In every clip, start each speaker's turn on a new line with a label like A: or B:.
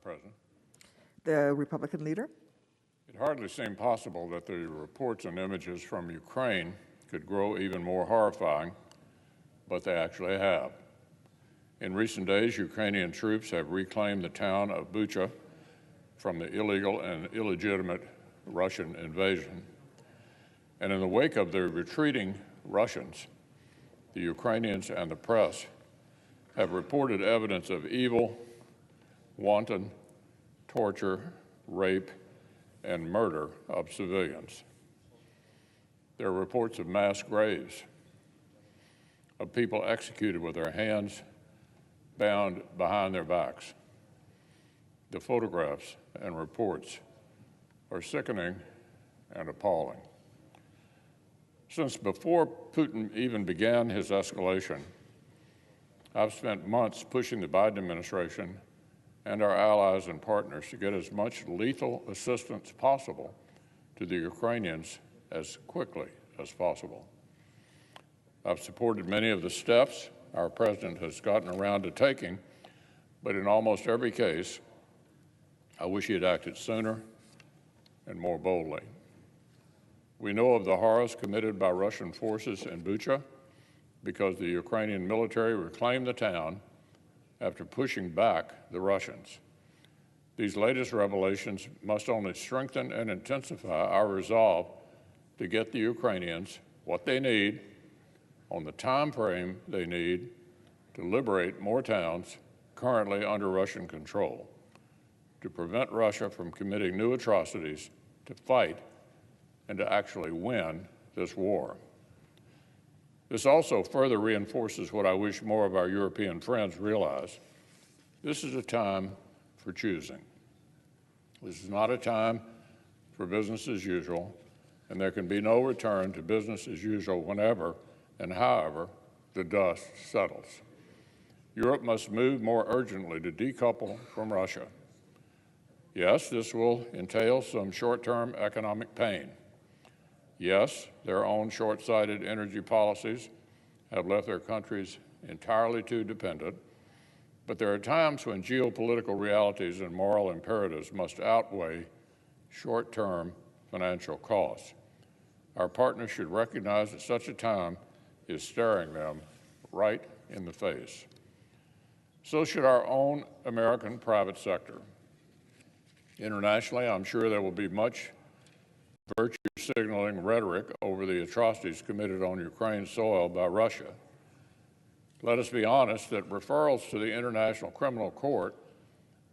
A: President.
B: The Republican leader.
A: It hardly seemed possible that the reports and images from Ukraine could grow even more horrifying, but they actually have. In recent days, Ukrainian troops have reclaimed the town of Bucha from the illegal and illegitimate Russian invasion. And in the wake of the retreating Russians, the Ukrainians and the press have reported evidence of evil, wanton torture, rape, and murder of civilians. There are reports of mass graves, of people executed with their hands bound behind their backs. The photographs and reports are sickening and appalling. Since before Putin even began his escalation, I've spent months pushing the Biden administration and our allies and partners to get as much lethal assistance possible to the Ukrainians as quickly as possible. I've supported many of the steps our president has gotten around to taking, but in almost every case, I wish he had acted sooner and more boldly. We know of the horrors committed by Russian forces in Bucha because the Ukrainian military reclaimed the town after pushing back the Russians. These latest revelations must only strengthen and intensify our resolve to get the Ukrainians what they need on the time frame they need to liberate more towns currently under Russian control, to prevent Russia from committing new atrocities, to fight and to actually win this war. This also further reinforces what I wish more of our European friends realize. This is a time for choosing. This is not a time for business as usual, and there can be no return to business as usual whenever and however the dust settles. Europe must move more urgently to decouple from Russia. Yes, this will entail some short-term economic pain. Yes, their own short-sighted energy policies have left their countries entirely too dependent, but there are times when geopolitical realities and moral imperatives must outweigh short-term financial costs. Our partners should recognize that such a time is staring them right in the face. So should our own American private sector. Internationally, I'm sure there will be much virtue signaling rhetoric over the atrocities committed on Ukraine's soil by Russia. Let us be honest that referrals to the International Criminal Court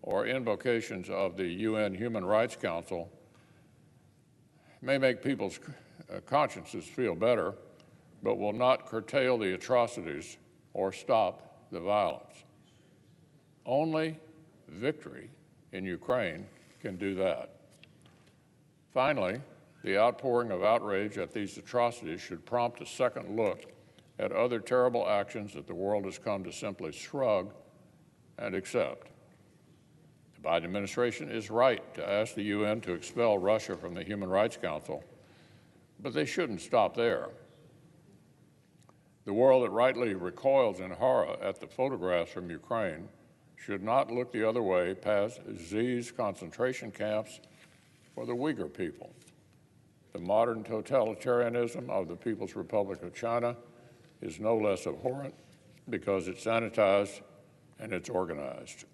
A: or invocations of the UN Human Rights Council may make people's consciences feel better, but will not curtail the atrocities or stop the violence. Only victory in Ukraine can do that. Finally, the outpouring of outrage at these atrocities should prompt a second look at other terrible actions that the world has come to simply shrug and accept. The Biden administration is right to ask the UN to expel Russia from the Human Rights Council, but they shouldn't stop there. The world that rightly recoils in horror at the photographs from Ukraine should not look the other way past X's concentration camps for the Uyghur people. The modern totalitarianism of the People's Republic of China is no less abhorrent because it's sanitized and it's organized.